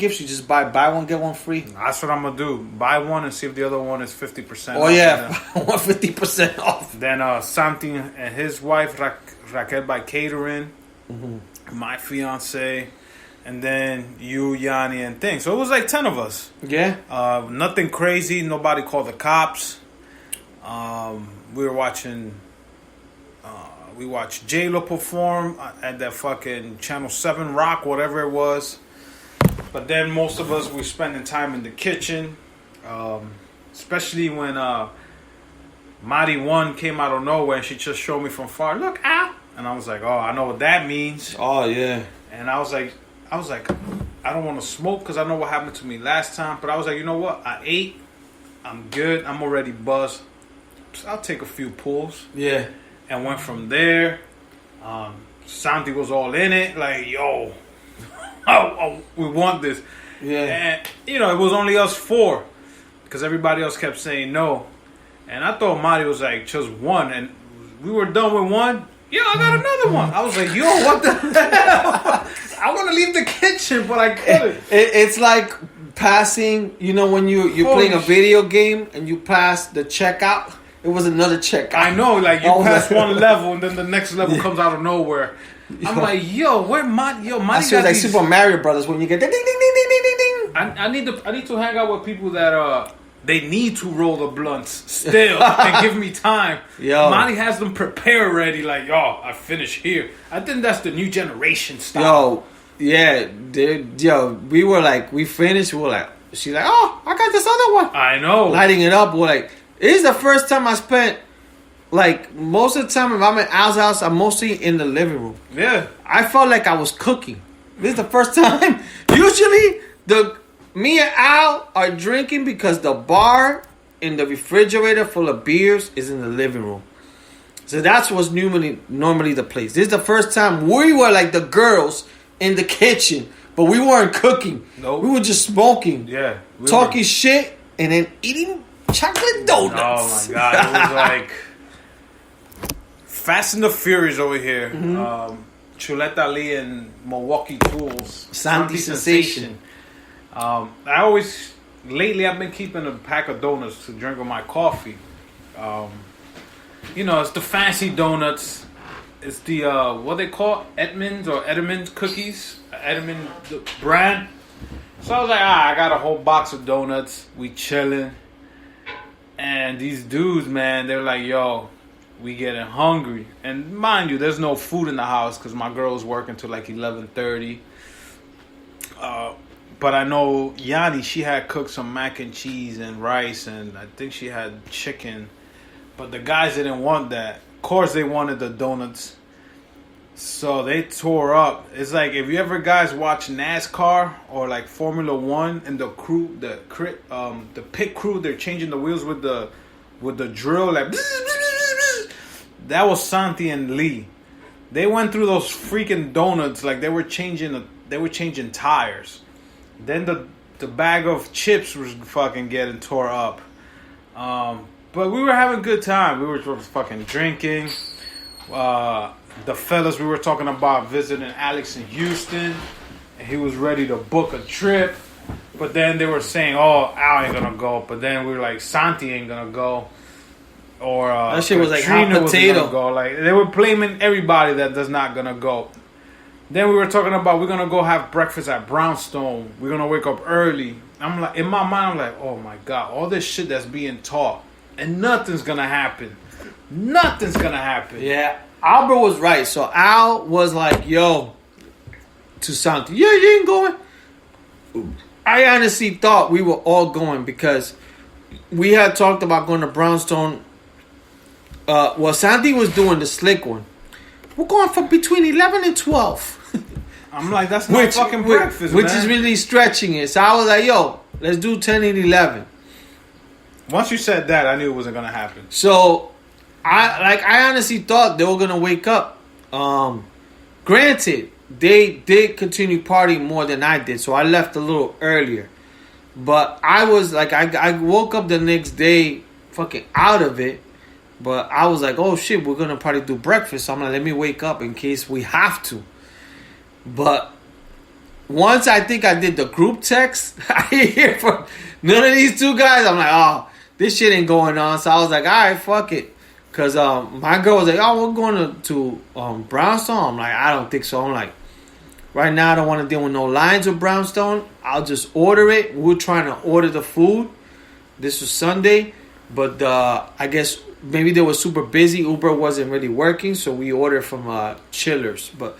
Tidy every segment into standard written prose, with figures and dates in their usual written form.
gifts, you just buy one get one free. That's what I'm gonna do. Buy one and see if the other one is 50%. Oh yeah, 50% off. Then Santi and his wife Raquel by catering, my fiance, and then you, Yanni, and things. So it was like 10 of us. Yeah. Nothing crazy. Nobody called the cops. We were watching. We watched J-Lo perform at that fucking Channel 7 Rock, whatever it was. But then most of us were spending time in the kitchen. Especially when Mari 1 came out of nowhere and she just showed me from far, look, ow. And I was like, oh, I know what that means. Oh, yeah. And I was like, I don't want to smoke because I know what happened to me last time. But I was like, you know what? I ate. I'm good. I'm already buzzed. So I'll take a few pulls. Yeah. And went from there. Santi was all in it. Like, yo, we want this. Yeah. And, it was only us 4. Because everybody else kept saying no. And I thought Mari was like, just one. And we were done with one. Yo, I got another one. I was like, yo, what the hell? I want to leave the kitchen, but I couldn't. It's like passing, when you're playing a video game and you pass the checkout. It was another checkout. I know, like you pass one level and then the next level comes out of nowhere. I'm like, yo, where Mari I feel like Super Mario Brothers when you get ding ding ding ding ding ding ding. I need to hang out with people that they need to roll the blunts still and give me time. Yo. Mari has them prepared ready, like, yo, I finish here. I think that's the new generation style. Yo, yeah, dude, we finished, we were like, she's like, oh, I got this other one. I know. Lighting it up, we're like, this is the first time I spent, like, most of the time if I'm at Al's house, I'm mostly in the living room. Yeah. I felt like I was cooking. This is the first time. Usually, me and Al are drinking because the bar in the refrigerator full of beers is in the living room. So that's what's normally the place. This is the first time we were like the girls in the kitchen, but we weren't cooking. Nope. We were just smoking. Yeah. Talking shit and then eating chocolate donuts. Oh my God. It was like Fast and the Furious over here. Chuleta Lee and Milwaukee Tools. Santi Sensation. Lately I've been keeping a pack of donuts to drink with my coffee. It's the fancy donuts. It's the, what they call Edmonds cookies. Edmond brand. So I was like, I got a whole box of donuts. We chilling. And these dudes, man, they're like, yo, we getting hungry. And mind you, there's no food in the house because my girl's working till like 11:30. But I know Yanni, she had cooked some mac and cheese and rice, and I think she had chicken. But the guys didn't want that. Of course, they wanted the donuts. So they tore up. It's like if you ever guys watch NASCAR or like Formula One and the pit crew, they're changing the wheels with the drill, like that was Santi and Lee. They went through those freaking donuts like they were changing tires. Then the bag of chips was fucking getting tore up. But we were having a good time. We were fucking drinking. The fellas, we were talking about visiting Alex in Houston, and he was ready to book a trip. But then they were saying, "Oh, Al ain't gonna go." But then we were like, "Santi ain't gonna go," or that shit was like Katrina hot potato. Wasn't gonna go. Like they were blaming everybody that does not gonna go. Then we were talking about we're gonna go have breakfast at Brownstone. We're gonna wake up early. I'm like, in my mind, I'm like, oh my God, all this shit that's being taught, and nothing's gonna happen. Nothing's gonna happen. Yeah. Albert was right. So Al was like, yo, to Santi, yeah, you ain't going. I honestly thought we were all going because we had talked about going to Brownstone. Santi was doing the slick one. We're going for between 11 and 12. I'm like, that's not fucking breakfast, which man. is really stretching it. So I was like, yo, let's do 10 and 11. Once you said that, I knew it wasn't going to happen. So I honestly thought they were gonna wake up. Granted, they did continue partying more than I did, so I left a little earlier. But I was like, I woke up the next day fucking out of it. But I was like, oh shit, we're gonna probably do breakfast. So I'm like, let me wake up in case we have to. But once I think I did the group text, I didn't hear from none of these two guys. I'm like, oh, this shit ain't going on. So I was like, all right, fuck it. Because my girl was like, oh, we're going to Brownstone. I'm like, I don't think so. I'm like, right now I don't want to deal with no lines with Brownstone. I'll just order it. We were trying to order the food. This was Sunday. But I guess maybe they were super busy. Uber wasn't really working. So we ordered from Chillers. But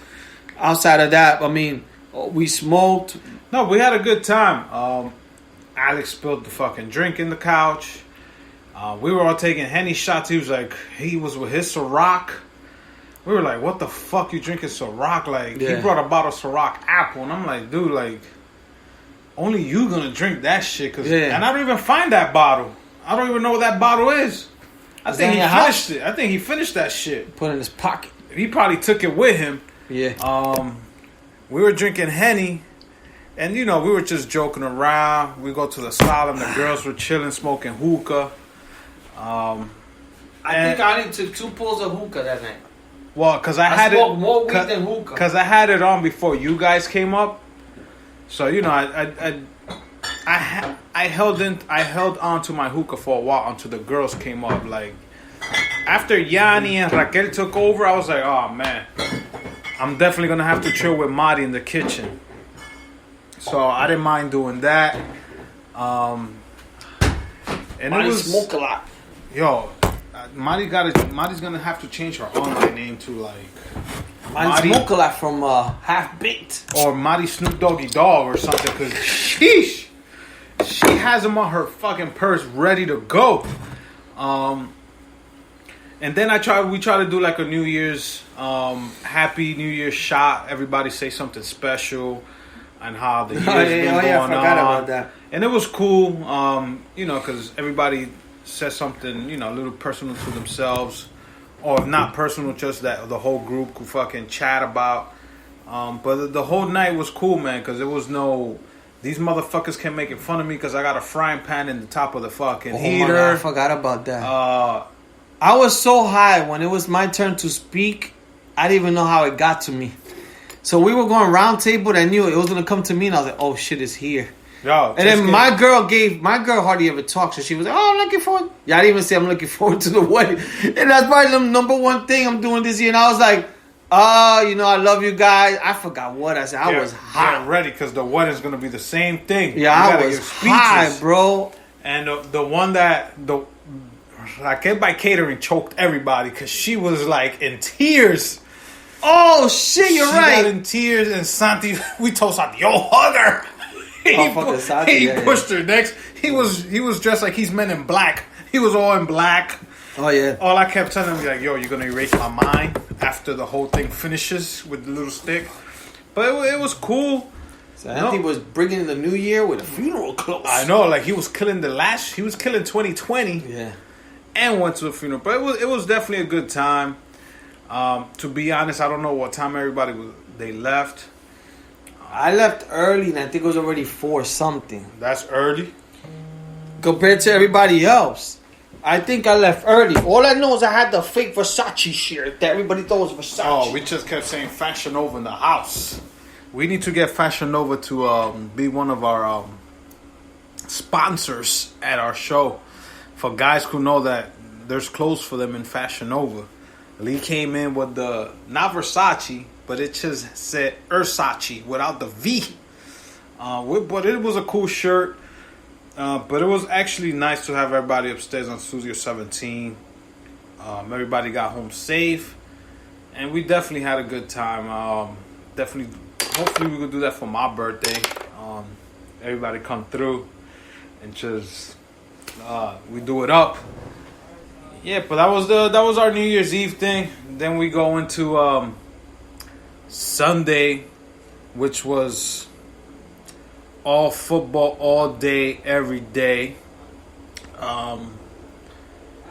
outside of that, I mean, we smoked. No, we had a good time. Alex spilled the fucking drink in the couch. We were all taking Henny shots. He was with his Ciroc. We were like, what the fuck you drinking Ciroc? Like, he brought a bottle of Ciroc Apple. And I'm like, dude, like, only you gonna drink that shit. And I don't even find that bottle. I don't even know what that bottle is. I think he finished it. I think he finished that shit. Put it in his pocket. He probably took it with him. Yeah. We were drinking Henny. And, you know, we were just joking around. We go to the Solemn. The girls were chilling, smoking hookah. I think I only took 2 pulls of hookah that night. Well, because I had smoked more weed than hookah. Because I had it on before you guys came up. So, you know, I held on to my hookah for a while until the girls came up. Like, after Yanni and Raquel took over, I was like, oh, man. I'm definitely going to have to chill with Mari in the kitchen. So I didn't mind doing that. And Mari smoke a lot. Yo, Mari's gonna have to change her online name to like Mari smoke a lot from Half Baked or Mari Snoop Doggy Dog or something. Cause sheesh, she has them on her fucking purse ready to go. And then we try to do like a New Year's Happy New Year's shot. Everybody say something special. And how the year's been going I forgot about that. And it was cool, you know, because everybody said something, you know, a little personal to themselves. Or if not personal, just that the whole group could fucking chat about. But the whole night was cool, man, because there was no... These motherfuckers kept making fun of me because I got a frying pan in the top of the fucking heater. My God, I forgot about that. I was so high when it was my turn to speak. I didn't even know how it got to me. So we were going round table, and I knew it was going to come to me, and I was like, oh, shit, it's here. Yo, and then my girl hardly ever talks, so she was like, oh, I'm looking forward. Yeah, I didn't even say I'm looking forward to the wedding. And that's probably the number one thing I'm doing this year. And I was like, you know, I love you guys. I forgot what I said. I was hot. Yeah, ready, because the wedding's going to be the same thing. Yeah, I was high, bro. And the one that... Raquel by Catering choked everybody, because she was, like, in tears. Oh shit! You're right. She got in tears, and Santi. We told Santi, "Yo, hug her." He pushed her next. He was dressed like he's Men in Black. He was all in black. Oh yeah. All I kept telling him, like, "Yo, you're gonna erase my mind after the whole thing finishes with the little stick." But it was cool. Santi was bringing the new year with a funeral close. I know, like he was killing He was killing 2020. Yeah. And went to a funeral, but it was definitely a good time. To be honest, I don't know what time they left. I left early, and I think it was already 4 something. That's early compared to everybody else. I think I left early. All I know is I had the fake Versace shirt that everybody thought was Versace. Oh, we just kept saying Fashion Nova in the house. We need to get Fashion Nova to be one of our sponsors at our show. For guys who know that there's clothes for them in Fashion Nova. Lee came in with not Versace, but it just said Versace without the V. But it was a cool shirt. But it was actually nice to have everybody upstairs on Studio 17. Everybody got home safe. And we definitely had a good time. Hopefully we could do that for my birthday. Everybody come through and just we do it up. Yeah, but that was our New Year's Eve thing. Then we go into Sunday, which was all football, all day, every day. I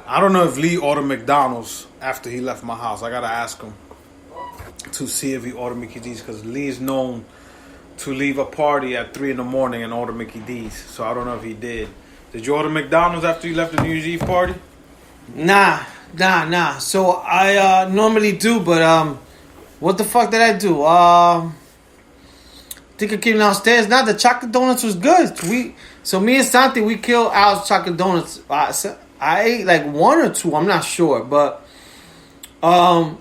don't know if Lee ordered McDonald's after he left my house. I gotta ask him to see if he ordered Mickey D's, because Lee's known to leave a party at 3 a.m. and order Mickey D's. So I don't know if he did. Did you order McDonald's after you left the New Year's Eve party? Nah. So I normally do, but what the fuck did I do? think it came downstairs. Now the chocolate donuts was good. Me and Santi, we killed Al's chocolate donuts. I ate like one or two. I'm not sure, but what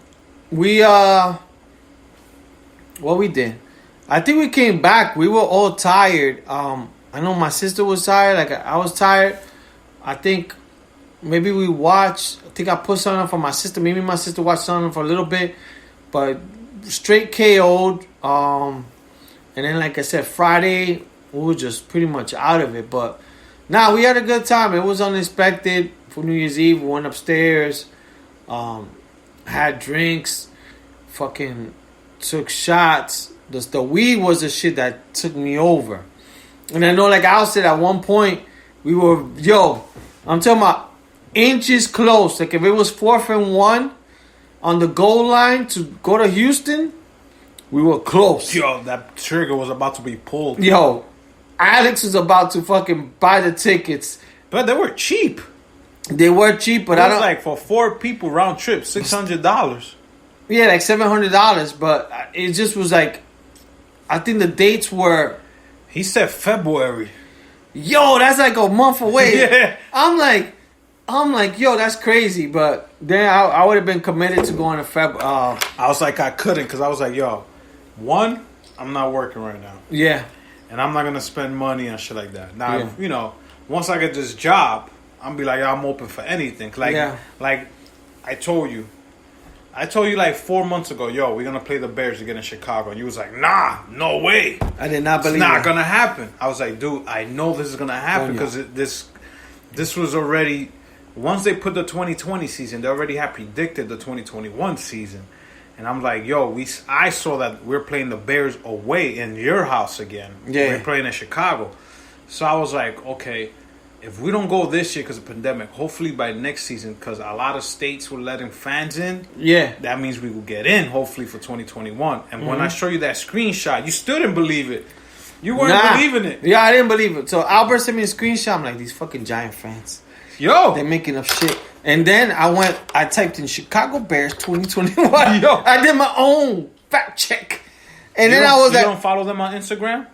we did. I think we came back. We were all tired. I know my sister was tired. Like I was tired. I think maybe we watched. I think I put something on for my sister. Maybe my sister watched something for a little bit, but straight KO'd. And then, like I said, Friday we were just pretty much out of it. But we had a good time. It was unexpected. For New Year's Eve, we went upstairs, had drinks, fucking took shots. The weed was the shit that took me over. And I know, like Al said, at one point, we were, I'm talking about inches close. Like if it was 4th and 1 on the goal line to go to Houston, we were close. Yo, that trigger was about to be pulled. Yo, Alex was about to fucking buy the tickets. But they were cheap. They were cheap, but it was like for 4 people round trip, $600. Yeah, like $700. But it just was like, I think the dates were. He said February. Yo, that's like a month away. Yeah. I'm like, yo, that's crazy. But then I would have been committed to going to February. I was like, I couldn't because I was like, yo, one, I'm not working right now. Yeah. And I'm not going to spend money on shit like that. Now, once I get this job, I'm be like, I'm open for anything. Like I told you like 4 months ago, yo, we're going to play the Bears again in Chicago. And you was like, nah, no way. I did not believe it's not going to happen. I was like, dude, I know this is going to happen because this was already, once they put the 2020 season, they already had predicted the 2021 season. And I'm like, yo, I saw that we're playing the Bears away in your house again. Yeah. We're playing in Chicago. So I was like, okay, if we don't go this year because of the pandemic, hopefully by next season, because a lot of states were letting fans in. Yeah. That means we will get in, hopefully, for 2021. And when I show you that screenshot, you still didn't believe it. You weren't believing it. Yeah, I didn't believe it. So Albert sent me a screenshot. I'm like, these fucking Giant fans. Yo. They're making up shit. And then I typed in Chicago Bears 2021. Yo. I did my own fact check. And then you don't follow them on Instagram?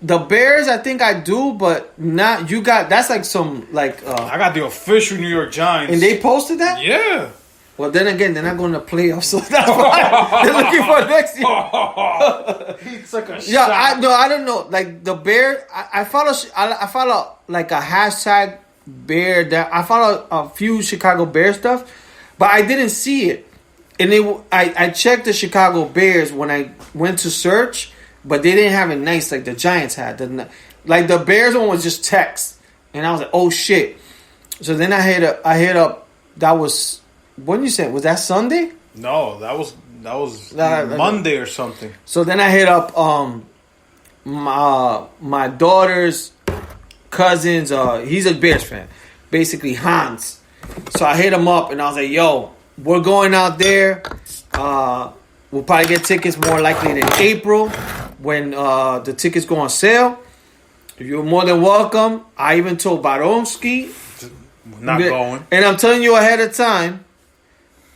The Bears, I think I do, but not. You got that's like some like. I got the official New York Giants, and they posted that. Yeah. Well, then again, they're not going to playoffs, so that's why they're looking for next year. He took a shot. Yeah, I don't know. Like the Bears, I follow like a hashtag Bear. That I follow a few Chicago Bears stuff, but I didn't see it. And I checked the Chicago Bears when I went to search. But they didn't have it nice like the Giants had. Like the Bears one was just text, and I was like, "Oh shit!" So then I hit up. That was when you said was that Sunday? No, that was Monday or something. So then I hit up my daughter's cousin's. He's a Bears fan, basically Hans. So I hit him up and I was like, "Yo, we're going out there. We'll probably get tickets more likely in April." When the tickets go on sale, you're more than welcome. I even told Baromski. Not going. And I'm telling you ahead of time,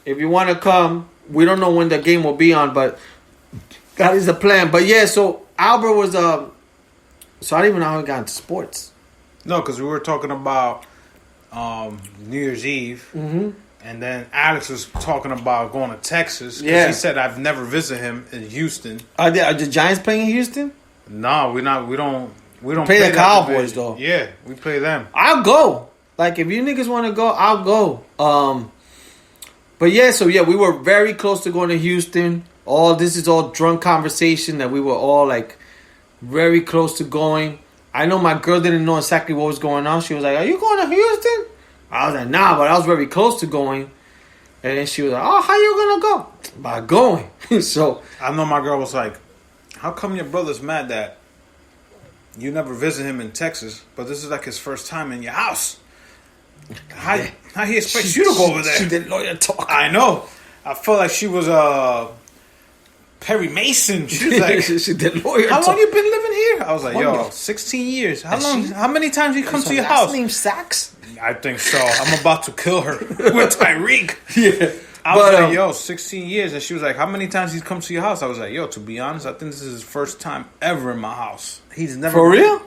if you want to come, we don't know when the game will be on, but that is the plan. But yeah, so Albert was, so I don't even know how we got into sports. No, because we were talking about New Year's Eve. Mm-hmm. And then Alex was talking about going to Texas. Yeah. He said, I've never visited him in Houston. Are the Giants playing in Houston? No, we don't play the Cowboys, though. Yeah, we play them. I'll go. Like, if you niggas want to go, I'll go. But yeah, so yeah, we were very close to going to Houston. This is all drunk conversation that we were all, like, very close to going. I know my girl didn't know exactly what was going on. She was like, are you going to Houston? I was like, nah, but I was very close to going. And then she was like, oh, how you going to go? By going. So I know my girl was like, how come your brother's mad that you never visit him in Texas, but this is like his first time in your house? How he expects you to go over there? She did lawyer talk. I know. I felt like she was Perry Mason. She was like, she did lawyer how talk. long you been living here? I was like, yo, 16 years. How many times you come to your house? Last name Sachs? I think so. I'm about to kill her with Tyreek. Yeah. I was like, yo, 16 years. And she was like, how many times he's come to your house? I was like, yo, to be honest, I think this is his first time ever in my house. He's never. For real?